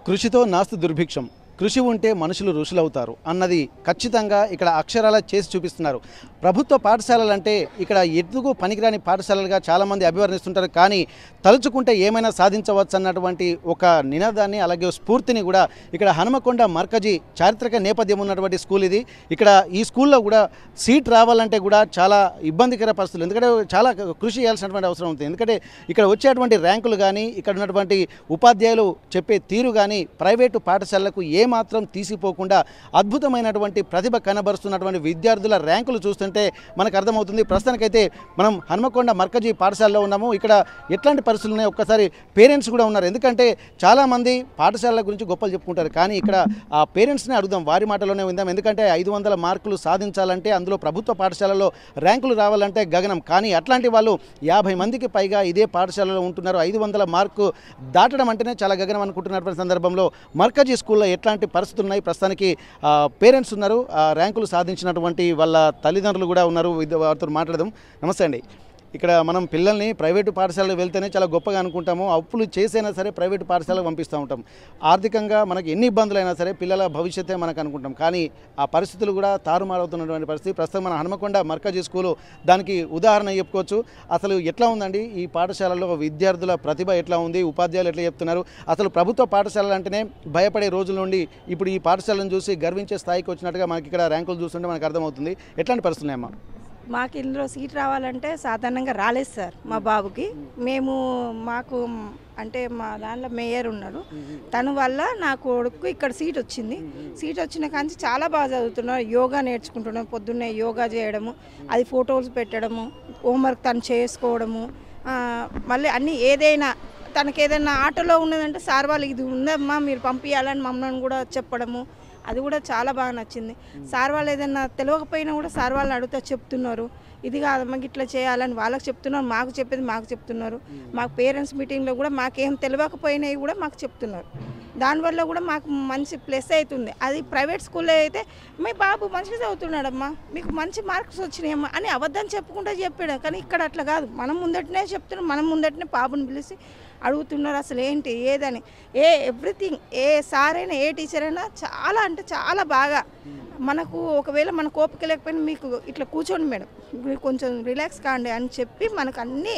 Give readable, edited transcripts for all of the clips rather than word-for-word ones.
కృషితో నాస్తి దుర్భిక్షం. కృషి ఉంటే మనుషులు ఋషులవుతారు అన్నది ఖచ్చితంగా ఇక్కడ అక్షరాల చేసి చూపిస్తున్నారు. ప్రభుత్వ పాఠశాలలు అంటే ఇక్కడ ఎందుకు పనికిరాని పాఠశాలలుగా చాలామంది అభివర్ణిస్తుంటారు. కానీ తలుచుకుంటే ఏమైనా సాధించవచ్చు అన్నటువంటి ఒక నినాదాన్ని అలాగే స్ఫూర్తిని కూడా ఇక్కడ హనుమకొండ మర్కజీ చారిత్రక నేపథ్యం ఉన్నటువంటి స్కూల్ ఇది. ఇక్కడ ఈ స్కూల్లో కూడా సీట్ రావాలంటే కూడా చాలా ఇబ్బందికర పరిస్థితులు, ఎందుకంటే చాలా కృషి చేయాల్సినటువంటి అవసరం ఉంటుంది. ఎందుకంటే ఇక్కడ వచ్చేటువంటి ర్యాంకులు కానీ ఇక్కడ ఉన్నటువంటి ఉపాధ్యాయులు చెప్పే తీరు కానీ ప్రైవేటు పాఠశాలలకు ఏమాత్రం తీసిపోకుండా అద్భుతమైనటువంటి ప్రతిభ కనబరుస్తున్నటువంటి విద్యార్థుల ర్యాంకులు చూస్తుంటే మనకు అర్థమవుతుంది. ప్రస్తుతానికైతే మనం హనుమకొండ మర్కజీ పాఠశాలలో ఉన్నాము. ఇక్కడ ఎట్లాంటి పరిస్థితులు ఉన్నాయి ఒక్కసారి పేరెంట్స్ కూడా ఉన్నారు. ఎందుకంటే చాలామంది పాఠశాలల గురించి గొప్పలు చెప్పుకుంటారు, కానీ ఇక్కడ ఆ పేరెంట్స్ని అడుగుదాం, వారి మాటలోనే విందాం. ఎందుకంటే 500 మార్కులు సాధించాలంటే అందులో ప్రభుత్వ పాఠశాలలో ర్యాంకులు రావాలంటే గగనం. కానీ అట్లాంటి వాళ్ళు 50 మందికి పైగా ఇదే పాఠశాలలో ఉంటున్నారు. 500 మార్కు దాటడం అంటేనే చాలా గగనం అనుకుంటున్నటువంటి సందర్భంలో మర్కజీ స్కూల్లో ఎట్లాంటి పరిస్థితులు ఉన్నాయి, ప్రస్తుతానికి పేరెంట్స్ ఉన్నారు, ర్యాంకులు సాధించినటువంటి వాళ్ళ తల్లిదండ్రులు కూడా ఉన్నారు, వారితో మాట్లాడదాం. నమస్తే అండి. ఇక్కడ మనం పిల్లల్ని ప్రైవేటు పాఠశాలకు వెళ్తేనే చాలా గొప్పగా అనుకుంటాము. అప్పులు చేసైనా సరే ప్రైవేటు పాఠశాలకు పంపిస్తూ ఉంటాం. ఆర్థికంగా మనకి ఎన్ని ఇబ్బందులైనా సరే పిల్లల భవిష్యత్తే మనకు అనుకుంటాం. కానీ ఆ పరిస్థితులు కూడా తారుమారవుతున్నటువంటి పరిస్థితి. ప్రస్తుతం మన హనుమకొండ మర్కజీ స్కూలు దానికి ఉదాహరణ చెప్పుకోవచ్చు. అసలు ఎట్లా ఉందండి ఈ పాఠశాలలో విద్యార్థుల ప్రతిభ ఎట్లా ఉంది, ఉపాధ్యాయులు ఎట్లా చెప్తున్నారు, అసలు ప్రభుత్వ పాఠశాలలు అంటేనే భయపడే రోజుల నుండి ఇప్పుడు ఈ పాఠశాలను చూసి గర్వించే స్థాయికి వచ్చినట్టుగా మనకి ఇక్కడ ర్యాంకులు చూస్తుంటే మనకు అర్థమవుతుంది. ఎట్లాంటి పరిస్థితులు అమ్మా? మాకు ఇందులో సీట్ రావాలంటే సాధారణంగా రాలేదు సార్ మా బాబుకి. మాకు అంటే మా దాంట్లో మేయర్ ఉన్నాడు, తను వల్ల నా కొడుకు ఇక్కడ సీట్ వచ్చింది. సీట్ వచ్చిన కానీ చాలా బాగా చదువుతున్నాడు, యోగా నేర్చుకుంటున్నాడు. పొద్దున్నే యోగా చేయడము, అది ఫొటోస్ పెట్టడము, హోంవర్క్ తను చేసుకోవడము, మళ్ళీ అన్నీ ఏదైనా తనకి ఏదైనా ఆటలో ఉన్నదంటే సార్ వాళ్ళు ఇది ఉందమ్మా మీరు పంపించాలని మమ్మల్ని కూడా చెప్పడము, అది కూడా చాలా బాగా నచ్చింది. సార్ వాళ్ళు ఏదైనా తెలియకపోయినా కూడా సార్ వాళ్ళు అడుగుతా చెప్తున్నారు, ఇది కాదమ్మా ఇట్లా చేయాలని వాళ్ళకి చెప్తున్నారు, మాకు చెప్పేది మాకు చెప్తున్నారు. మాకు పేరెంట్స్ మీటింగ్లో కూడా మాకేం తెలియకపోయినాయి కూడా మాకు చెప్తున్నారు. దానివల్ల కూడా మాకు మంచి ప్లస్ అవుతుంది. అది ప్రైవేట్ స్కూల్లో అయితే మీ బాబు మంచిగా చదువుతున్నాడమ్మా, మీకు మంచి మార్క్స్ వచ్చినాయమ్మా అని అబద్ధం చెప్పుకుంటూ చెప్పాడు. కానీ ఇక్కడ అట్లా కాదు, మనం ముందటనే చెప్తున్నాం, మనం ముందటనే బాబుని పిలిచి అడుగుతున్నారు అసలు ఏంటి ఏదని. ఎవ్రీథింగ్ ఏ సార్ అయినా ఏ టీచర్ అయినా చాలా అంటే చాలా బాగా మనకు ఒకవేళ మన కోపిక లేకపోయినా మీకు ఇట్లా కూర్చోండి మేడం, మీరు కొంచెం రిలాక్స్ కాండి అని చెప్పి మనకు అన్నీ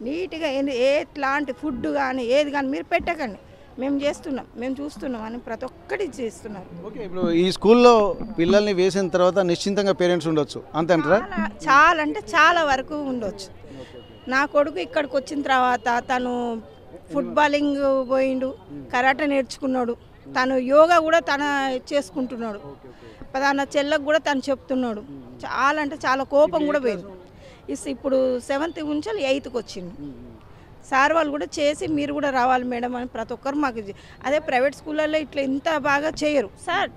నీట్గా ఎట్లాంటి ఫుడ్ కానీ ఏది కానీ మీరు పెట్టకండి, మేము చేస్తున్నాం, మేము చూస్తున్నాం అని ప్రతి ఒక్కటి చేస్తున్నారు. ఓకే, ఇప్పుడు ఈ స్కూల్లో పిల్లల్ని వేసిన తర్వాత నిశ్చింతంగా పేరెంట్స్ ఉండొచ్చు అంటారా? చాలా అంటే చాలా వరకు ఉండొచ్చు. నా కొడుకు ఇక్కడికి వచ్చిన తర్వాత తను ఫుట్బాలింగ్ పోయిండు, కరాటే నేర్చుకున్నాడు, తను యోగా కూడా తన చేసుకుంటున్నాడు, తన చెల్లకు కూడా తను చెప్తున్నాడు. చాలా అంటే చాలా కోపం కూడా పోయింది. ఇప్పుడు 7th నుంచి 8th వచ్చిండు. సార్ వాళ్ళు కూడా చేసి మీరు కూడా రావాలి మేడం అని ప్రతి ఒక్కరు మాకు. అదే ప్రైవేట్ స్కూళ్ళల్లో ఇట్లా ఇంత బాగా చేయరు. సార్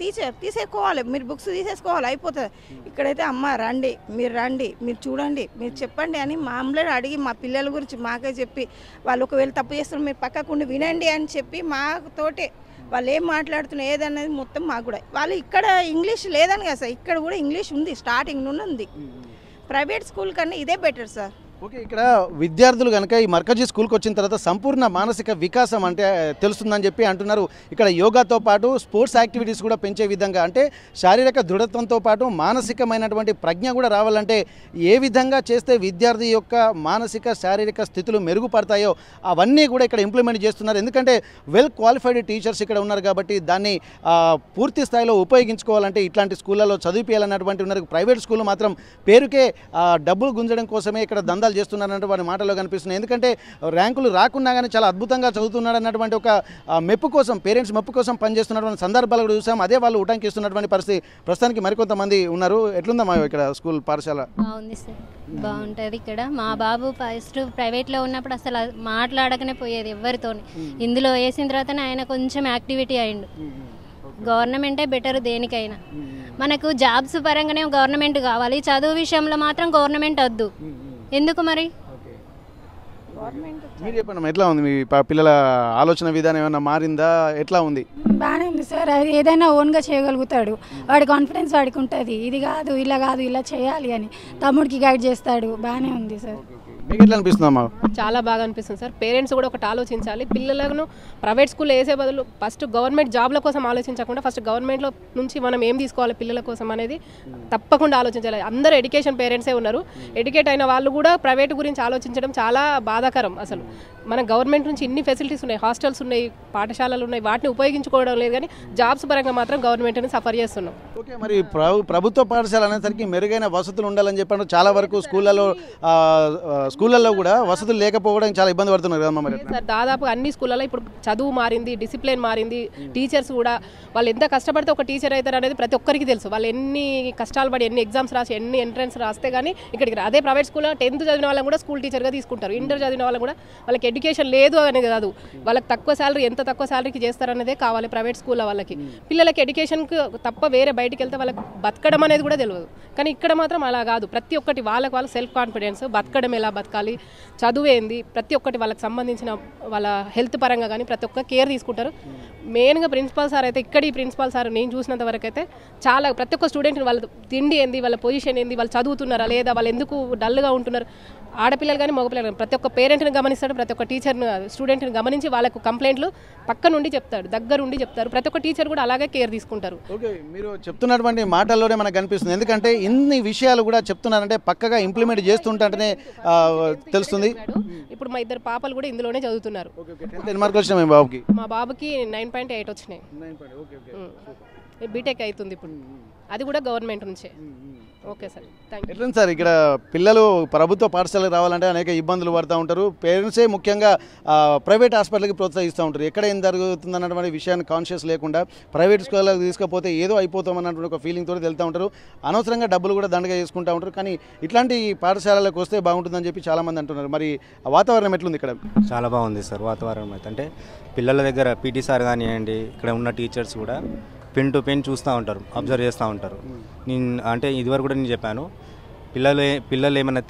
తీసేసుకోవాలి, మీరు బుక్స్ తీసేసుకోవాలి అయిపోతుంది. ఇక్కడైతే అమ్మ రండి, మీరు చూడండి, మీరు చెప్పండి అని మామూలుగా అడిగి మా పిల్లల గురించి మాకే చెప్పి, వాళ్ళు ఒకవేళ తప్పు చేస్తున్నారు మీరు పక్కకుండి వినండి అని చెప్పి మాతోటే వాళ్ళు ఏం మాట్లాడుతున్నారు ఏదనేది మొత్తం మాకు కూడా. వాళ్ళు ఇక్కడ ఇంగ్లీష్ లేదని కదా సార్, ఇక్కడ కూడా ఇంగ్లీష్ ఉంది, స్టార్టింగ్ నుండి ఉంది. ప్రైవేట్ స్కూల్ కన్నా ఇదే బెటర్ సార్. ఓకే, ఇక్కడ విద్యార్థులు కనుక ఈ మర్కజీ స్కూల్కి వచ్చిన తర్వాత సంపూర్ణ మానసిక వికాసం అంటే తెలుస్తుందని చెప్పి అంటున్నారు. ఇక్కడ యోగాతో పాటు స్పోర్ట్స్ యాక్టివిటీస్ కూడా పెంచే విధంగా, అంటే శారీరక దృఢత్వంతో పాటు మానసికమైనటువంటి ప్రజ్ఞ కూడా రావాలంటే ఏ విధంగా చేస్తే విద్యార్థి యొక్క మానసిక శారీరక స్థితులు మెరుగుపడతాయో అవన్నీ కూడా ఇక్కడ ఇంప్లిమెంట్ చేస్తున్నారు. ఎందుకంటే వెల్ క్వాలిఫైడ్ టీచర్స్ ఇక్కడ ఉన్నారు కాబట్టి దాన్ని పూర్తి స్థాయిలో ఉపయోగించుకోవాలంటే ఇట్లాంటి స్కూళ్ళలో చదివించాలన్నటువంటి ఉన్నారు. ప్రైవేట్ స్కూల్ మాత్రం పేరుకే డబ్బులు గుంజడం కోసమే ఇక్కడ దందాలు చేస్తున్నారంటే వారి మాటలో కనిపిస్తున్నాయి. ఎందుకంటే ర్యాంకులు రాకున్నా కానీ చాలా అద్భుతంగా చదువుతున్నాడు అన్నటువంటి ఒక మెప్పు కోసం, పేరెంట్స్ మెప్పు కోసం పనిచేస్తున్నటువంటి సందర్భాలు కూడా చూసాం. అదే వాళ్ళు ఉటంకిస్తున్నటువంటి పరిస్థితి. ప్రస్తుతానికి మరికొంతమంది ఉన్నారు. ఎట్లుందమ్మా ఇక్కడ స్కూల్ పాఠశాల? బాగుంది సార్, బాగుంటుంది ఇక్కడ. మా బాబు ఫస్ట్ ప్రైవేట్లో ఉన్నప్పుడు అసలు మాట్లాడకనే పోయేది ఎవరితోని. ఇందులో వేసిన తర్వాతనే ఆయన కొంచెం యాక్టివిటీ అయిండు. గవర్నమెంటే బెటర్ దేనికైనా. మనకు జాబ్స్ పరంగానే గవర్నమెంట్ కావాలి, చదువు విషయంలో మాత్రం గవర్నమెంట్ వద్దు. ఎందుకు మరి? మీరు చెప్పండి, ఎట్లా ఉంది మీ పిల్లల ఆలోచన విధానం, ఏమన్నా మారిందా, ఎట్లా ఉంది? బాగానే ఉంది సార్. అది ఏదైనా ఓన్గా చేయగలుగుతాడు, వాడి కాన్ఫిడెన్స్ వాడికి ఉంటుంది. ఇది కాదు ఇలా కాదు ఇలా చేయాలి అని తమ్ముడికి గైడ్ చేస్తాడు. బాగానే ఉంది సార్. మీకు ఎట్లా అనిపిస్తుందమ్మా? చాలా బాగా అనిపిస్తుంది సార్. పేరెంట్స్ కూడా ఒకటి ఆలోచించాలి, పిల్లలను ప్రైవేట్ స్కూల్లో వేసే బదులు ఫస్ట్ గవర్నమెంట్ జాబ్ల కోసం ఆలోచించకుండా ఫస్ట్ గవర్నమెంట్లో నుంచి మనం ఏం తీసుకోవాలి పిల్లల కోసం అనేది తప్పకుండా ఆలోచించాలి. అందరూ ఎడ్యుకేషన్ పేరెంట్సే ఉన్నారు, ఎడ్యుకేట్ అయిన వాళ్ళు కూడా ప్రైవేట్ గురించి ఆలోచించడం చాలా బాధాకరం. అసలు మన గవర్నమెంట్ నుంచి ఇన్ని ఫెసిలిటీస్ ఉన్నాయి, హాస్టల్స్ ఉన్నాయి, పాఠశాలలు ఉన్నాయి, వాటిని ఉపయోగించుకోవడం లేదు. కానీ జాబ్స్ పరంగా మాత్రం గవర్నమెంట్ని సఫర్ చేస్తున్నాం. ఓకే, మరి ప్రభుత్వ పాఠశాల అనేసరికి మెరుగైన వసతులు ఉండాలని చెప్పాను. చాలా వరకు స్కూళ్ళల్లో కూడా వసతులు లేకపోవడం చాలా ఇబ్బంది పడుతున్నారు కదమ్మా. మరి సార్ దాదాపు అన్ని స్కూళ్ళలో ఇప్పుడు చదువు మారింది, డిసిప్లిన్ మారింది, టీచర్స్ కూడా వాళ్ళు ఎంత కష్టపడితే ఒక టీచర్ అవుతారు అనేది ప్రతి ఒక్కరికి తెలుసు. వాళ్ళు ఎన్ని కష్టాలు పడి ఎన్ని ఎగ్జామ్స్ రాసి ఎన్ని ఎంట్రన్స్ రాస్తే కానీ ఇక్కడికి అదే ప్రైవేట్ స్కూల్లో 10th చదివిన వాళ్ళని కూడా స్కూల్ టీచర్గా తీసుకుంటారు. ఇంటర్ చదివిన వాళ్ళని కూడా వాళ్ళకి ఎడ్యుకేషన్ లేదు అనేది కాదు, వాళ్ళకి తక్కువ శాలరీ ఎంత తక్కువ శాలరీకి చేస్తారనేదే కావాలి ప్రైవేట్ స్కూల్లో వాళ్ళకి. పిల్లలకి ఎడ్యుకేషన్కి తప్ప వేరే బయటికి వెళ్తే వాళ్ళకి బతకడం అనేది కూడా తెలియదు. కానీ ఇక్కడ మాత్రం అలా కాదు, ప్రతి ఒక్కటి వాళ్ళకి వాళ్ళ సెల్ఫ్ కాన్ఫిడెన్స్, బతకడం ఎలా బతకాలి, చదువేంది, ప్రతి ఒక్కటి వాళ్ళకి సంబంధించిన వాళ్ళ హెల్త్ పరంగా కానీ ప్రతి ఒక్క కేర్ తీసుకుంటారు. మెయిన్గా ప్రిన్సిపాల్ సార్ అయితే, ఇక్కడ ఈ ప్రిన్సిపాల్ సార్ నేను చూసినంత వరకు అయితే చాలా ప్రతి ఒక్క స్టూడెంట్ని వాళ్ళ తిండి ఏంది, వాళ్ళ పొజిషన్ ఏంది, వాళ్ళు చదువుతున్నారా లేదా, వాళ్ళు ఎందుకు డల్గా ఉంటున్నారు, ఆడపిల్లలు కానీ మగపిల్లలు కానీ ప్రతి ఒక్క పేరెంట్ని గమనిస్తాడు, ప్రతి ఒక్క టీచర్ని స్టూడెంట్ని గమనించి వాళ్ళకు కంప్లైంట్లు పక్క నుండి చెప్తాడు, దగ్గరుండి చెప్తారు. ప్రతి ఒక్క టీచర్ కూడా అలాగే కేర్ తీసుకుంటారు. ఓకే, మీరు చెప్తున్నటువంటి మాటల్లోనే మనకు కనిపిస్తుంది. ఎందుకంటే ఇన్ని విషయాలు కూడా చెప్తున్నారంటే పక్కగా ఇంప్లిమెంట్ చేస్తుంటేనే తెలుస్తుంది. ఇప్పుడు మా ఇద్దరు పాపలు కూడా ఇందులోనే చదువుతున్నారు. మా బాబుకి 9.8 వచ్చినాయి, బీటెక్ అవుతుంది ఇప్పుడు, అది కూడా గవర్నమెంట్ నుంచే. Okay sir, thank you. ఎట్లా సార్ ఇక్కడ పిల్లలు ప్రభుత్వ పాఠశాలకు రావాలంటే అనేక ఇబ్బందులు పడుతూ ఉంటారు. పేరెంట్సే ముఖ్యంగా ప్రైవేట్ హాస్పిటల్కి ప్రోత్సహిస్తూ ఉంటారు. ఎక్కడ ఏం జరుగుతుంది అన్నటువంటి విషయాన్ని కాన్షియస్ లేకుండా ప్రైవేట్ స్కూళ్ళకి తీసుకపోతే ఏదో అయిపోతామన్నటువంటి ఒక ఫీలింగ్ తోటి వెళ్తూ ఉంటారు. అనవసరంగా డబ్బులు కూడా దండగా చేసుకుంటూ ఉంటారు. కానీ ఇట్లాంటి పాఠశాలలకు వస్తే బాగుంటుందని చెప్పి చాలామంది అంటున్నారు. మరి వాతావరణం ఎట్లుంది ఇక్కడ? చాలా బాగుంది సార్ వాతావరణం అయితే. అంటే పిల్లల దగ్గర పీటీ సార్ కానివ్వండి, ఇక్కడ ఉన్న టీచర్స్ కూడా పెన్ టు పెన్ చూస్తూ ఉంటారు, అబ్జర్వ్ చేస్తూ ఉంటారు. నేను అంటే ఇదివరకు కూడా నేను చెప్పాను, పిల్లలు ఏమైనా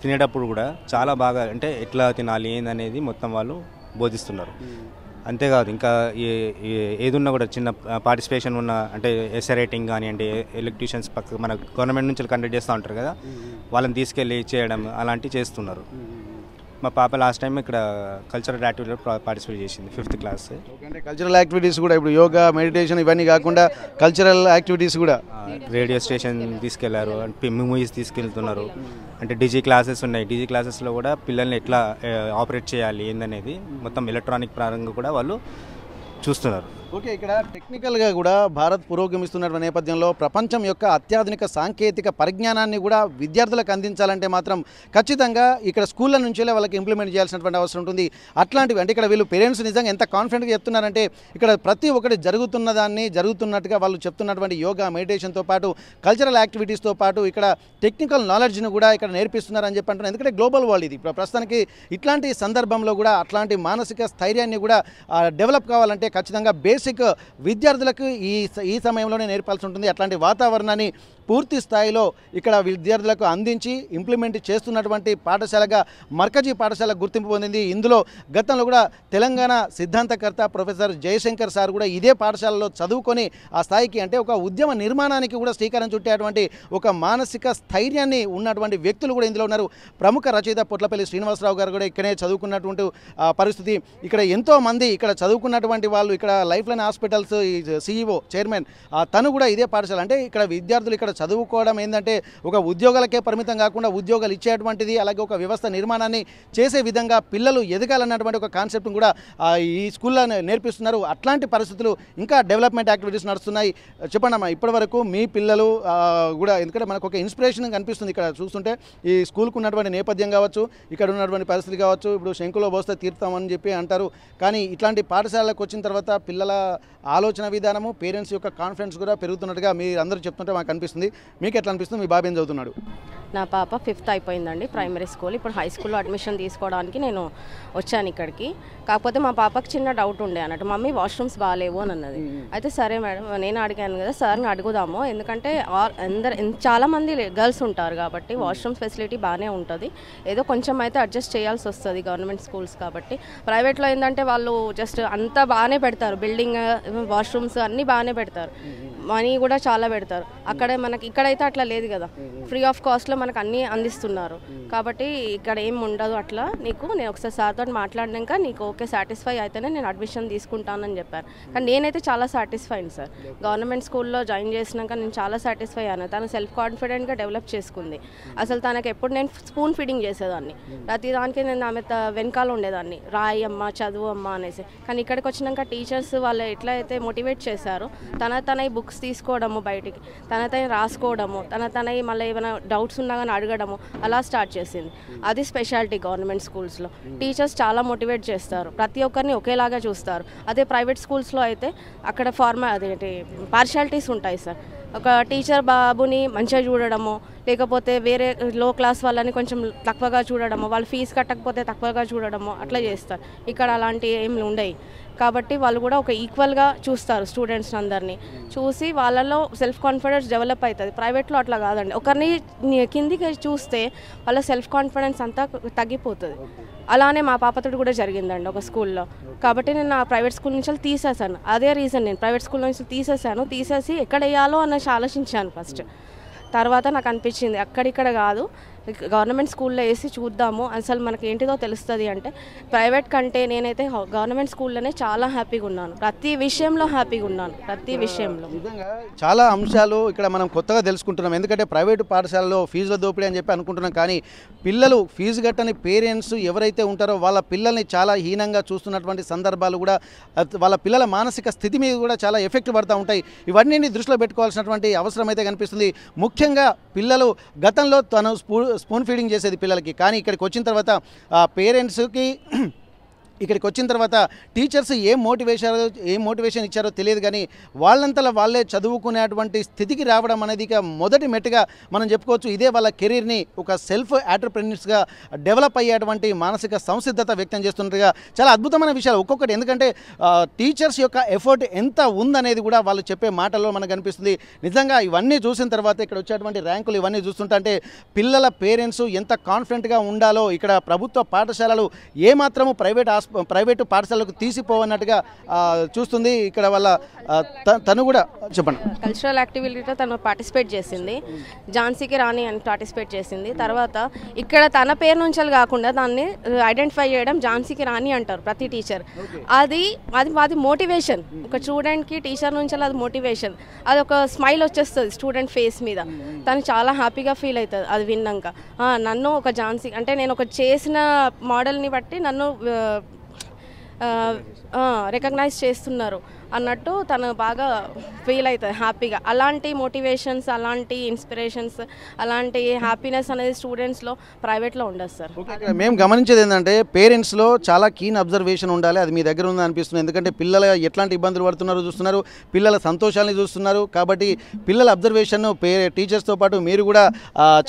తినేటప్పుడు కూడా చాలా బాగా అంటే ఎట్లా తినాలి ఏందనేది మొత్తం వాళ్ళు బోధిస్తున్నారు. అంతేకాదు ఇంకా ఏదున్నా కూడా చిన్న పార్టిసిపేషన్ ఉన్న అంటే ఎస్ఏ రైటింగ్ కానివ్వండి, ఎలక్ట్రీషియన్స్ పక్క మన గవర్నమెంట్ నుంచి కండక్ట్ చేస్తూ ఉంటారు కదా, వాళ్ళని తీసుకెళ్ళి చేయడం అలాంటివి చేస్తున్నారు. మా పాప లాస్ట్ టైం ఇక్కడ కల్చరల్ యాక్టివిటీలో పార్టిసిపేట్ చేసింది, 5th క్లాస్. అంటే కల్చరల్ యాక్టివిటీస్ కూడా ఇప్పుడు యోగా, మెడిటేషన్ ఇవన్నీ కాకుండా కల్చరల్ యాక్టివిటీస్ కూడా రేడియో స్టేషన్ తీసుకెళ్లారు, మూవీస్ తీసుకెళ్తున్నారు. అంటే డీజీ క్లాసెస్ ఉన్నాయి, డీజీ క్లాసెస్లో కూడా పిల్లల్ని ఎట్లా ఆపరేట్ చేయాలి ఏందనేది మొత్తం ఎలక్ట్రానిక్ పరంగా కూడా వాళ్ళు చూస్తున్నారు. ఓకే, ఇక్కడ టెక్నికల్గా కూడా భారత్ పురోగమిస్తున్న నేపథ్యంలో ప్రపంచం యొక్క అత్యాధునిక సాంకేతిక పరిజ్ఞానాన్ని కూడా విద్యార్థులకు అందించాలంటే మాత్రం ఖచ్చితంగా ఇక్కడ స్కూళ్ళ నుంచే వాళ్ళకి ఇంప్లిమెంట్ చేయాల్సినటువంటి అవసరం ఉంటుంది. అట్లాంటివి అంటే ఇక్కడ వీళ్ళు పేరెంట్స్ నిజంగా ఎంత కాన్ఫిడెంట్గా చెప్తున్నారంటే ఇక్కడ ప్రతి ఒక్కటి జరుగుతున్నట్టుగా వాళ్ళు చెప్తున్నటువంటి యోగా, మెడిటేషన్తో పాటు కల్చరల్ యాక్టివిటీస్తో పాటు ఇక్కడ టెక్నికల్ నాలెడ్జ్ని కూడా ఇక్కడ నేర్పిస్తున్నారని చెప్పి అంటున్నారు. ఎందుకంటే గ్లోబల్ వరల్డ్ ఇది ప్రస్తుతానికి. ఇట్లాంటి సందర్భంలో కూడా అట్లాంటి మానసిక స్థైర్యాన్ని కూడా డెవలప్ కావాలంటే ఖచ్చితంగా బేసిక్ విద్యార్థులకు ఈ సమయంలోనే నేర్పాల్సి ఉంటుంది. అట్లాంటి వాతావరణాన్ని పూర్తి స్థాయిలో ఇక్కడ విద్యార్థులకు అందించి ఇంప్లిమెంట్ చేస్తున్నటువంటి పాఠశాలగా మర్కజీ పాఠశాల గుర్తింపు పొందింది. ఇందులో గతంలో కూడా తెలంగాణ సిద్ధాంతకర్త ప్రొఫెసర్ జయశంకర్ సార్ కూడా ఇదే పాఠశాలలో చదువుకొని ఆ స్థాయికి అంటే ఒక ఉద్యమ నిర్మాణానికి కూడా శ్రీకారం చుట్టేటువంటి ఒక మానసిక స్థైర్యాన్ని ఉన్నటువంటి వ్యక్తులు కూడా ఇందులో ఉన్నారు. ప్రముఖ రచయిత పొట్లపల్లి శ్రీనివాసరావు గారు కూడా ఇక్కడే చదువుకున్నటువంటి పరిస్థితి. ఇక్కడ ఎంతోమంది ఇక్కడ చదువుకున్నటువంటి వాళ్ళు ఇక్కడ life line hospitals CEO chairman తను కూడా ఇదే పాఠశాల. అంటే ఇక్కడ విద్యార్థులు ఇక్కడ చదువుకోవడం ఏంటంటే ఒక ఉద్యోగాలకే పరిమితం కాకుండా ఉద్యోగాలు ఇచ్చేటువంటిది, అలాగే ఒక వ్యవస్థ నిర్మాణాన్ని చేసే విధంగా పిల్లలు ఎదగాలన్నటువంటి ఒక కాన్సెప్ట్ని కూడా ఈ స్కూల్లో నేర్పిస్తున్నారు. అట్లాంటి పరిస్థితులు ఇంకా డెవలప్మెంట్ యాక్టివిటీస్ నడుస్తున్నాయి. చెప్పండి అమ్మా, ఇప్పటివరకు మీ పిల్లలు కూడా ఎందుకంటే మనకు ఒక ఇన్స్పిరేషన్ కనిపిస్తుంది ఇక్కడ చూస్తుంటే. ఈ స్కూల్కు ఉన్నటువంటి నేపథ్యం కావచ్చు, ఇక్కడ ఉన్నటువంటి పరిస్థితి కావచ్చు, ఇప్పుడు శంకులో పోస్తే తీర్థమని చెప్పి అంటారు. కానీ ఇట్లాంటి పాఠశాలకు వచ్చిన తర్వాత పిల్లల ఆలోచన విధానము, పేరెంట్స్ యొక్క కాన్ఫిడెన్స్ కూడా పెరుగుతున్నట్టుగా మీరు అందరూ చెప్తుంటే మాకు అనిపిస్తుంది. మీకు ఎట్లా అనిపిస్తుంది? మీ బాబు ఏం చదువుతున్నాడు? నా పాప 5th అయిపోయిందండి, ప్రైమరీ స్కూల్. ఇప్పుడు హై స్కూల్లో అడ్మిషన్ తీసుకోవడానికి నేను వచ్చాను ఇక్కడికి. కాకపోతే మా పాపకి చిన్న డౌట్ ఉండే అన్నట్టు, మమ్మీ వాష్రూమ్స్ బాగాలేవు అని అన్నది. అయితే సరే మేడం, నేను అడిగాను కదా సార్ని అడుగుదాము, ఎందుకంటే చాలామంది గర్ల్స్ ఉంటారు కాబట్టి వాష్రూమ్స్ ఫెసిలిటీ బాగానే ఉంటుంది, ఏదో కొంచెం అయితే అడ్జస్ట్ చేయాల్సి వస్తుంది గవర్నమెంట్ స్కూల్స్ కాబట్టి. ప్రైవేట్లో ఏంటంటే వాళ్ళు జస్ట్ అంతా బాగానే పెడతారు, బిల్డింగ్, వాష్రూమ్స్ అన్నీ బాగానే పెడతారు. మనీ కూడా చాలా పెడతారు. అక్కడ మనకి ఇక్కడైతే అట్లా లేదు కదా, ఫ్రీ ఆఫ్ కాస్ట్లో మనకు అన్నీ అందిస్తున్నారు. కాబట్టి ఇక్కడ ఏం ఉండదు అట్లా. నేను ఒకసారి సార్తో మాట్లాడినాక నీకు ఓకే సాటిస్ఫై అయితేనే నేను అడ్మిషన్ తీసుకుంటానని చెప్పారు. కానీ నేనైతే చాలా సాటిస్ఫైడ్ సార్. గవర్నమెంట్ స్కూల్లో జాయిన్ చేసినాక నేను చాలా సాటిస్ఫై అయ్యాను. తను సెల్ఫ్ కాన్ఫిడెంట్గా డెవలప్ చేసుకుంది. అసలు తనకు ఎప్పుడు నేను స్పూన్ ఫీడింగ్ చేసేదాన్ని, ప్రతి దానికి నేను ఆమె వెనకాల ఉండేదాన్ని, రాయి అమ్మ చదువు అమ్మ అనేసి. కానీ ఇక్కడికి వచ్చినాక టీచర్స్ వాళ్ళు ఎట్లా అయితే మోటివేట్ చేశారో తన బుక్స్ తీసుకోవడము, బయటికి తన రాసుకోవడము, తన మళ్ళీ ఏమైనా డౌట్స్ ఉన్నా కానీ అడగడము అలా స్టార్ట్ చేసింది. అది స్పెషాలిటీ గవర్నమెంట్ స్కూల్స్లో. టీచర్స్ చాలా మోటివేట్ చేస్తారు, ప్రతి ఒక్కరిని ఒకేలాగా చూస్తారు. అదే ప్రైవేట్ స్కూల్స్లో అయితే అక్కడ అదేంటి పార్షాలిటీస్ ఉంటాయి సార్. ఒక టీచర్ బాబుని మంచిగా చూడడము, లేకపోతే వేరే లో క్లాస్ వాళ్ళని కొంచెం తక్కువగా చూడడము, వాళ్ళు ఫీజు కట్టకపోతే తక్కువగా చూడడము అట్లా చేస్తారు. ఇక్కడ అలాంటివి ఏమి ఉండవు. కాబట్టి వాళ్ళు కూడా ఒక ఈక్వల్గా చూస్తారు స్టూడెంట్స్ అందరినీ. చూసి వాళ్ళలో సెల్ఫ్ కాన్ఫిడెన్స్ డెవలప్ అవుతుంది. ప్రైవేట్లో అట్లా కాదండి, ఒకరిని కిందికి చూస్తే వాళ్ళ సెల్ఫ్ కాన్ఫిడెన్స్ అంతా తగ్గిపోతుంది. అలానే మా పాపతో కూడా జరిగిందండి ఒక స్కూల్లో. కాబట్టి నేను ఆ ప్రైవేట్ స్కూల్ నుంచి తీసేసాను. అదే రీజన్, నేను ప్రైవేట్ స్కూల్ నుంచి తీసేసి ఎక్కడ వేయాలో అన్నది ఆలోచించాను ఫస్ట్. తర్వాత నాకు అనిపించింది అక్కడిక్కడ కాదు, గవర్నమెంట్ స్కూల్లో వేసి చూద్దాము అసలు మనకి ఏంటిదో తెలుస్తుంది. అంటే ప్రైవేట్ కంటే నేనైతే గవర్నమెంట్ స్కూల్లోనే చాలా హ్యాపీగా ఉన్నాను, ప్రతి విషయంలో హ్యాపీగా ఉన్నాను, ప్రతి విషయంలో. నిజంగా చాలా అంశాలు ఇక్కడ మనం కొత్తగా తెలుసుకుంటున్నాం. ఎందుకంటే ప్రైవేటు పాఠశాలలో ఫీజుల దోపిడీ అని చెప్పి అనుకుంటున్నాం, కానీ పిల్లలు ఫీజు కట్టని పేరెంట్స్ ఎవరైతే ఉంటారో వాళ్ళ పిల్లల్ని చాలా హీనంగా చూస్తున్నటువంటి సందర్భాలు కూడా, వాళ్ళ పిల్లల మానసిక స్థితి మీద కూడా చాలా ఎఫెక్ట్ పడుతూ ఉంటాయి. ఇవన్నీ దృష్టిలో పెట్టుకోవాల్సినటువంటి అవసరం అయితే కనిపిస్తుంది. ముఖ్యంగా పిల్లలు గతంలో తను స్పూన్ ఫీడింగ్ చేసేది పిల్లలకి, కానీ ఇక్కడికి వచ్చిన తర్వాత పేరెంట్స్కి ఇక్కడికి వచ్చిన తర్వాత టీచర్స్ ఏం మోటివేషన్ ఇచ్చారో తెలియదు, కానీ వాళ్ళంతలా వాళ్ళే చదువుకునేటువంటి స్థితికి రావడం అనేది ఇక మొదటి మెట్టుగా మనం చెప్పుకోవచ్చు. ఇదే వాళ్ళ కెరీర్ని ఒక సెల్ఫ్ ఎంటర్‌ప్రెన్యూర్స్గా డెవలప్ అయ్యేటువంటి మానసిక సంసిద్ధత వ్యక్తం చేస్తున్నట్టుగా చాలా అద్భుతమైన విషయాలు ఒక్కొక్కటి. ఎందుకంటే టీచర్స్ యొక్క ఎఫర్ట్ ఎంత ఉందనేది కూడా వాళ్ళు చెప్పే మాటల్లో మనకు కనిపిస్తుంది. నిజంగా ఇవన్నీ చూసిన తర్వాత ఇక్కడ వచ్చేటువంటి ర్యాంకులు ఇవన్నీ చూస్తుంటే అంటే పిల్లల పేరెంట్స్ ఎంత కాన్ఫిడెంట్గా ఉండాలో, ఇక్కడ ప్రభుత్వ పాఠశాలలు ఏమాత్రము ప్రైవేటు పాఠశాలకు తీసిపోవన్నట్టుగా చూస్తుంది. ఇక్కడ వాళ్ళ తను కూడా చెప్పండి. కల్చరల్ యాక్టివిటీలో తను పార్టిసిపేట్ చేసింది, ఝాన్సీకి రాణి అని పార్టిసిపేట్ చేసింది. తర్వాత ఇక్కడ తన పేరు నుంచి కాకుండా దాన్ని ఐడెంటిఫై చేయడం ఝాన్సీకి రాణి అంటారు ప్రతి టీచర్. అది మోటివేషన్, ఒక స్టూడెంట్కి టీచర్ నుంచి అది మోటివేషన్, అది ఒక స్మైల్ వచ్చేస్తుంది స్టూడెంట్ ఫేస్ మీద. తను చాలా హ్యాపీగా ఫీల్ అవుతుంది అది విన్నాక. నన్ను ఒక ఝాన్సీ అంటే నేను ఒక చేసిన మోడల్ని బట్టి నన్ను రికగ్నైజ్ చేస్తున్నారు అన్నట్టు తను బాగా ఫీల్ అవుతుంది హ్యాపీగా. అలాంటి మోటివేషన్స్, అలాంటి ఇన్స్పిరేషన్స్, అలాంటి హ్యాపీనెస్ అనేది స్టూడెంట్స్లో ప్రైవేట్లో ఉండదు సార్. మేము గమనించేది ఏంటంటే పేరెంట్స్లో చాలా కీన్ అబ్జర్వేషన్ ఉండాలి, అది మీ దగ్గర ఉందని అనిపిస్తుంది. ఎందుకంటే పిల్లలు ఎట్లాంటి ఇబ్బందులు పడుతున్నారో చూస్తున్నారు, పిల్లల సంతోషాన్ని చూస్తున్నారు. కాబట్టి పిల్లల అబ్జర్వేషన్ టీచర్స్తో పాటు మీరు కూడా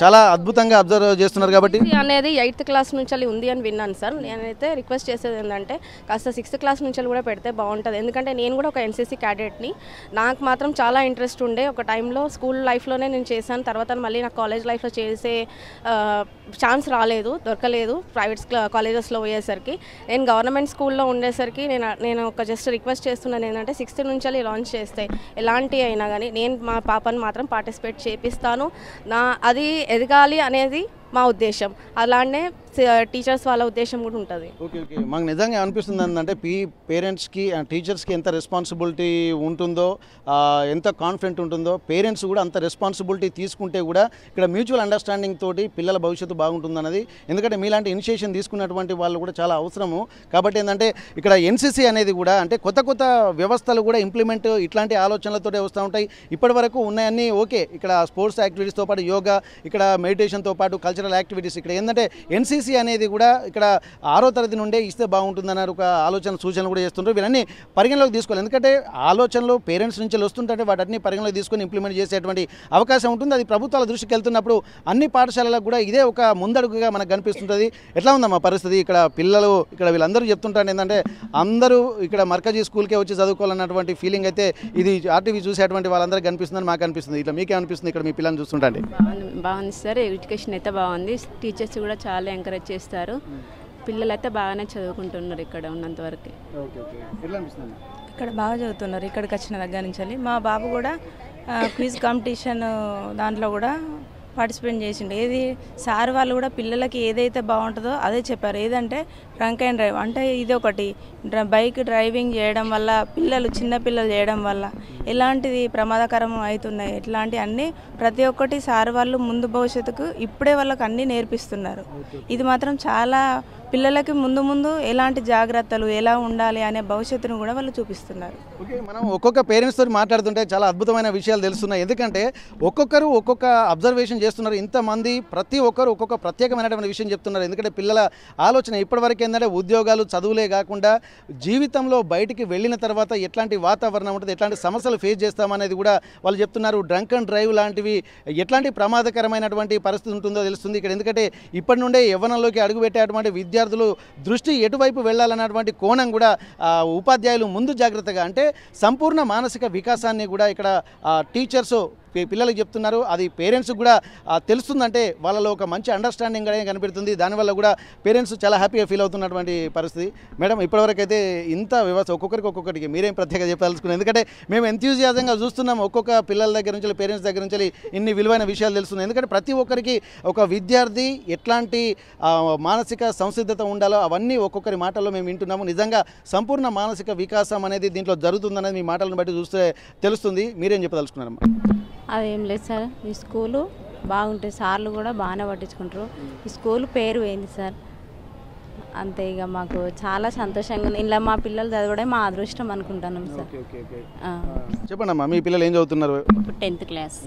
చాలా అద్భుతంగా అబ్జర్వ్ చేస్తున్నారు. కాబట్టి అనేది 8th క్లాస్ నుంచి ఉంది అని విన్నాను సార్. నేనైతే రిక్వెస్ట్ చేసేది ఏంటంటే కాస్త 6th క్లాస్ నుంచి కూడా పెడితే బాగుంటుంది. ఎందుకంటే నేను కూడా ఒక ఎన్సీసీ క్యాడెట్ని, నాకు మాత్రం చాలా ఇంట్రెస్ట్ ఉండే. ఒక టైంలో స్కూల్ లైఫ్లోనే నేను చేశాను, తర్వాత మళ్ళీ నాకు కాలేజ్ లైఫ్లో చేసే ఛాన్స్ దొరకలేదు ప్రైవేట్ కాలేజెస్లో పోయేసరికి. నేను గవర్నమెంట్ స్కూల్లో ఉండేసరికి నేను ఒక జస్ట్ రిక్వెస్ట్ చేస్తున్నాను ఏంటంటే 6th నుంచి లాంచ్ చేస్తే ఎలాంటి అయినా కానీ నేను మా పాపను మాత్రం పార్టిసిపేట్ చేపిస్తాను. అది ఎదగాలి అనేది మా ఉద్దేశం, అలానే టీచర్స్ వాళ్ళ ఉద్దేశం కూడా ఉంటుంది. ఓకే ఓకే మాకు నిజంగా అనిపిస్తుంది ఏంటంటే పేరెంట్స్కి టీచర్స్కి ఎంత రెస్పాన్సిబిలిటీ ఉంటుందో, ఎంత కాన్ఫిడెంట్ ఉంటుందో, పేరెంట్స్ కూడా అంత రెస్పాన్సిబిలిటీ తీసుకుంటే కూడా ఇక్కడ మ్యూచువల్ అండర్స్టాండింగ్ తోటి పిల్లల భవిష్యత్తు బాగుంటుందన్నది. ఎందుకంటే మీలాంటి ఇనిషియేషన్ తీసుకున్నటువంటి వాళ్ళు కూడా చాలా అవసరము. కాబట్టి ఏంటంటే ఇక్కడ ఎన్సీసీ అనేది కూడా అంటే కొత్త వ్యవస్థలు కూడా ఇంప్లిమెంట్ ఇట్లాంటి ఆలోచనలతోటే వస్తూ ఉంటాయి. ఇప్పటి వరకు ఉన్నాయన్నీ ఓకే. ఇక్కడ స్పోర్ట్స్ యాక్టివిటీస్తో పాటు యోగా, ఇక్కడ మెడిటేషన్తో పాటు కల్చరల్ యాక్టివిటీస్, ఇక్కడ ఏంటంటే ఎన్సీసీ అనేది కూడా ఇక్కడ 6వ తరగతి నుండే ఇస్తే బాగుంటుందన్నారు ఒక ఆలోచన సూచనలు కూడా చేస్తుంటారు. వీళ్ళన్నీ పరిగణలోకి తీసుకోవాలి. ఎందుకంటే ఆలోచనలు పేరెంట్స్ నుంచి వస్తుంటే వాటిని పరిగణలోకి తీసుకొని ఇంప్లిమెంట్ చేసేటువంటి అవకాశం ఉంటుంది. అది ప్రభుత్వాల దృష్టికి వెళ్తున్నప్పుడు అన్ని పాఠశాలలకు కూడా ఇదే ఒక ముందడుగుగా మనకు కనిపిస్తుంటుంది. ఎట్లా ఉందమ్మా పరిస్థితి? ఇక్కడ పిల్లలు ఇక్కడ వీళ్ళందరూ చెప్తుంటారు ఏంటంటే అందరూ ఇక్కడ మర్కజీ స్కూల్కే వచ్చి చదువుకోవాలన్నటువంటి ఫీలింగ్ అయితే ఇది ఆర్టీవీ చూసేటువంటి వాళ్ళందరికీ కనిపిస్తుందని మాకు అనిపిస్తుంది. ఇట్లా మీకే అనిపిస్తుంది ఇక్కడ మీ పిల్లల్ని చూస్తుంటే? బాగుంది సార్, ఎడ్యుకేషన్ అయితే బాగుంది, టీచర్స్ కూడా చాలా ఎంకరేజ్ చేస్తారు, పిల్లలు అయితే బాగానే చదువుకుంటున్నారు ఇక్కడ ఉన్నంత వరకు. ఇక్కడ బాగా చదువుతున్నారు. ఇక్కడికి వచ్చిన దగ్గర నుంచి మా బాబు కూడా క్విజ్ కాంపిటీషన్ దాంట్లో కూడా పార్టిసిపేట్ చేసిండు. ఏది సార్ వాళ్ళు కూడా పిల్లలకి ఏదైతే బాగుంటుందో అదే చెప్పారు. ఏదంటే డ్రంక్ అండ్ డ్రైవ్ అంటే ఇది ఒకటి బైక్ డ్రైవింగ్ చేయడం వల్ల చిన్నపిల్లలు చేయడం వల్ల ఎలాంటిది ప్రమాదకరం అవుతున్నాయి, ఇట్లాంటి అన్నీ ప్రతి ఒక్కటి సార్ వాళ్ళు ముందు భవిష్యత్తుకు ఇప్పుడే వాళ్ళకి అన్నీ నేర్పిస్తున్నారు. ఇది మాత్రం చాలా పిల్లలకి ముందు ఎలాంటి జాగ్రత్తలు ఎలా ఉండాలి అనే భవిష్యత్తును కూడా వాళ్ళు చూపిస్తున్నారు. ఓకే, మనం ఒక్కొక్క పేరెంట్స్తో మాట్లాడుతుంటే చాలా అద్భుతమైన విషయాలు తెలుస్తున్నాయి. ఎందుకంటే ఒక్కొక్కరు ఒక్కొక్క అబ్జర్వేషన్ చేస్తున్నారు. ఇంతమంది ప్రతి ఒక్కరు ఒక్కొక్క ప్రత్యేకమైనటువంటి విషయం చెప్తున్నారు. ఎందుకంటే పిల్లల ఆలోచన ఇప్పటివరకు ఏంటంటే ఉద్యోగాలు చదువులే కాకుండా జీవితంలో బయటికి వెళ్ళిన తర్వాత ఎట్లాంటి వాతావరణం ఉంటుంది, ఎట్లాంటి సమస్యలు ఫేస్ చేస్తామనేది కూడా వాళ్ళు చెప్తున్నారు. డ్రంక్ అండ్ డ్రైవ్ లాంటివి ఎట్లాంటి ప్రమాదకరమైనటువంటి పరిస్థితి ఉంటుందో తెలుస్తుంది ఇక్కడ. ఎందుకంటే ఇప్పటి నుండే యవ్వనంలోకి అడుగుపెట్టేటువంటి విద్యార్థులు దృష్టి ఎటువైపు వెళ్ళాలన్నటువంటి కోణం కూడా ఉపాధ్యాయులు ముందు జాగ్రత్తగా అంటే సంపూర్ణ మానసిక వికాసాన్ని కూడా ఇక్కడ టీచర్స్ పిల్లలకు చెప్తున్నారు. అది పేరెంట్స్కి కూడా తెలుస్తుందంటే వాళ్ళలో ఒక మంచి అండర్స్టాండింగ్ అనేది కనిపెడుతుంది. దానివల్ల కూడా పేరెంట్స్ చాలా హ్యాపీగా ఫీల్ అవుతున్నటువంటి పరిస్థితి. మేడం, ఇప్పటివరకు అయితే ఇంత వ్యవస్థ ఒక్కొక్కరికి మీరేం ప్రత్యేక చెప్పాల్సుకున్నారు? ఎందుకంటే మేము ఎంతూజియాజంగా చూస్తున్నాం. ఒక్కొక్క పిల్లల దగ్గర నుంచి పేరెంట్స్ దగ్గర నుంచి ఇన్ని విలువైన విషయాలు తెలుస్తున్నాయి. ఎందుకంటే ప్రతి ఒక్కరికి ఒక విద్యార్థి ఎట్లాంటి మానసిక సంసిద్ధత ఉండాలో అవన్నీ ఒక్కొక్కరి మాటల్లో మేము వింటున్నాము. నిజంగా సంపూర్ణ మానసిక వికాసం అనేది దీంట్లో జరుగుతుందనేది మీ మాటలను బట్టి చూస్తే తెలుస్తుంది. మీరేం చెప్పదలుచుకున్నారమ్మా? అదేం లేదు సార్, ఈ స్కూలు బాగుంటుంది, సార్లు కూడా బాగానే పట్టించుకుంటారు. ఈ స్కూల్ పేరు ఏంది సార్, అంతే. ఇక మాకు చాలా సంతోషంగా ఉంది. ఇలా మా పిల్లలు చదవడం మా అదృష్టం అనుకుంటున్నాం సార్. చెప్పండి అమ్మా, మీ పిల్లలు ఏం చదువుతున్నారు? ఇప్పుడు 10th క్లాస్.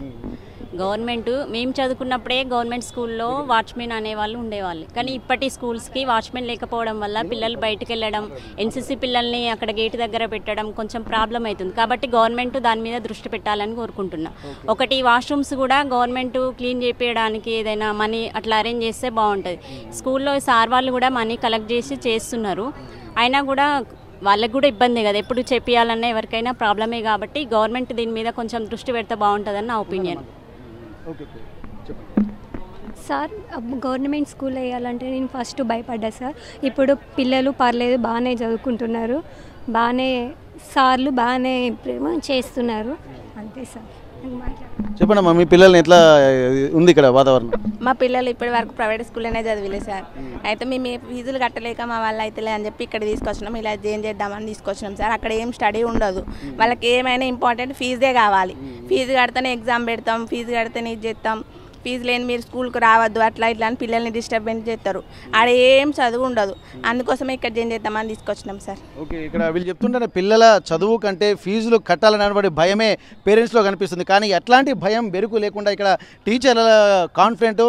గవర్నమెంట్ మేము చదువుకున్నప్పుడే గవర్నమెంట్ స్కూల్లో వాచ్మెన్ అనేవాళ్ళు ఉండేవాళ్ళు. కానీ ఇప్పటి స్కూల్స్కి వాచ్మెన్ లేకపోవడం వల్ల పిల్లలు బయటకు వెళ్ళడం, ఎన్సీసీ పిల్లల్ని అక్కడ గేట్ దగ్గర పెట్టడం కొంచెం ప్రాబ్లం అవుతుంది. కాబట్టి గవర్నమెంట్ దాని మీద దృష్టి పెట్టాలని కోరుకుంటున్నా. ఒకటి వాష్రూమ్స్ కూడా గవర్నమెంట్ క్లీన్ చేయించడానికి ఏదైనా మనీ అట్లా అరేంజ్ చేస్తే బాగుంటుంది. స్కూల్లో సార్ వాళ్ళు కూడా మనీ కలెక్ట్ చేసి చేస్తున్నారు. అయినా కూడా వాళ్ళకి కూడా ఇబ్బంది కదా, ఎప్పుడు చేపియాలన్నా ఎవరికైనా ప్రాబ్లమే. కాబట్టి గవర్నమెంట్ దీని మీద కొంచెం దృష్టి పెడితే బాగుంటుందని నా ఒపీనియన్. సార్, గవర్నమెంట్ స్కూల్ వేయాలంటే నేను ఫస్ట్ భయపడ్డా సార్. ఇప్పుడు పిల్లలు పర్లేదు, బాగానే చదువుకుంటున్నారు, బాగానే సార్లు బాగానే ఇంప్రూవ్ చేస్తున్నారు, అంతే సార్. చెప్పండి అమ్మా, మీ పిల్లల్ని ఎట్లా ఉంది ఇక్కడ వాతావరణం? మా పిల్లలు ఇప్పటి వరకు ప్రైవేట్ స్కూల్లోనే చదివలేదు సార్. అయితే మేము ఫీజులు కట్టలేక మా వాళ్ళు అయితే అని చెప్పి ఇక్కడ తీసుకొచ్చినాం. ఇలా ఏం చేద్దామని తీసుకొచ్చినాం సార్. అక్కడ ఏం స్టడీ ఉండదు, వాళ్ళకి ఏమైనా ఇంపార్టెంట్ ఫీజే కావాలి. ఫీజు కడితేనే ఎగ్జామ్ పెడతాం, ఫీజు కడితేనే ఇది చేస్తాం, ఫీజు లేని మీరు స్కూల్కి రావద్దు అట్లా ఇట్లా అని పిల్లల్ని డిస్టర్బెన్స్ చేస్తారు. ఆడ ఏం చదువు ఉండదు. అందుకోసమే ఇక్కడ ఏం చేద్దామని తీసుకొచ్చినాం సార్. ఓకే, ఇక్కడ వీళ్ళు చెప్తుంటే పిల్లల చదువు కంటే ఫీజులు కట్టాలనేటువంటి భయమే పేరెంట్స్లో కనిపిస్తుంది. కానీ ఎట్లాంటి భయం బెరుకు లేకుండా ఇక్కడ టీచర్ల కాన్ఫిడెంట్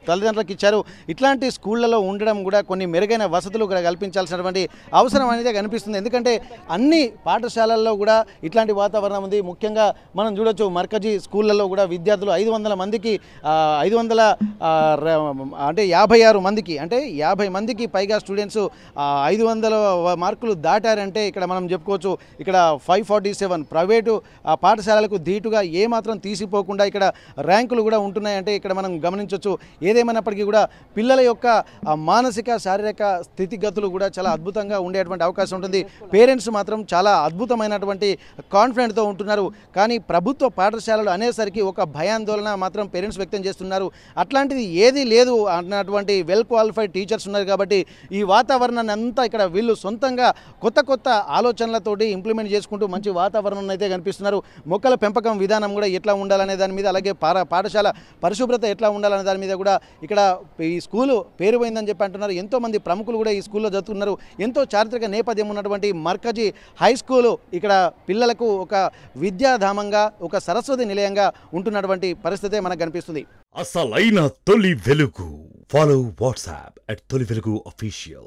తల్లిదండ్రులకు ఇచ్చారు. ఇట్లాంటి స్కూళ్ళలో ఉండడం కూడా కొన్ని మెరుగైన వసతులు ఇక్కడ కల్పించాల్సినటువంటి అవసరం అనేది కనిపిస్తుంది. ఎందుకంటే అన్ని పాఠశాలల్లో కూడా ఇట్లాంటి వాతావరణం ఉంది. ముఖ్యంగా మనం చూడొచ్చు, మర్కజీ స్కూళ్ళల్లో కూడా విద్యార్థులు 500 మందికి 500 అంటే 56 మందికి అంటే 50 మందికి పైగా స్టూడెంట్స్ 500 మార్కులు దాటారంటే ఇక్కడ మనం చెప్పుకోవచ్చు. ఇక్కడ 547 ప్రైవేటు పాఠశాలలకు ధీటుగా ఏమాత్రం తీసిపోకుండా ఇక్కడ ర్యాంకులు కూడా ఉంటున్నాయంటే ఇక్కడ మనం గమనించవచ్చు. ఏదేమైనప్పటికీ కూడా పిల్లల యొక్క మానసిక శారీరక స్థితిగతులు కూడా చాలా అద్భుతంగా ఉండేటువంటి అవకాశం ఉంటుంది. పేరెంట్స్ మాత్రం చాలా అద్భుతమైనటువంటి కాన్ఫిడెంట్తో ఉంటున్నారు. కానీ ప్రభుత్వ పాఠశాలలు అనేసరికి ఒక భయాందోళన మాత్రం పేరెంట్స్ వ్యక్తం చేస్తున్నారు. అట్లాంటిది ఏదీ లేదు అన్నటువంటి వెల్ క్వాలిఫైడ్ టీచర్స్ ఉన్నారు. కాబట్టి ఈ వాతావరణాన్ని అంతా ఇక్కడ వీళ్ళు సొంతంగా కొత్త ఆలోచనలతోటి ఇంప్లిమెంట్ చేసుకుంటూ మంచి వాతావరణం అయితే కనిపిస్తున్నారు. మొక్కల పెంపకం విధానం కూడా ఎట్లా ఉండాలనే దాని మీద, అలాగే పాఠశాల పరిశుభ్రత ఎట్లా ఉండాలనే దాని మీద కూడా ఇక్కడ ఈ స్కూలు పేరు పోయిందని చెప్పి అంటున్నారు. ఎంతోమంది ప్రముఖులు కూడా ఈ స్కూల్లో చదువుతున్నారు. ఎంతో చారిత్రక నేపథ్యం ఉన్నటువంటి మర్కజీ హై స్కూలు ఇక్కడ పిల్లలకు ఒక విద్యాధామంగా, ఒక సరస్వతి నిలయంగా ఉంటున్నటువంటి పరిస్థితే మనకు కనిపిస్తుంది. అసలైన తొలి వెలుగు. ఫాలో వాట్సాప్ @తొలి వెలుగు official.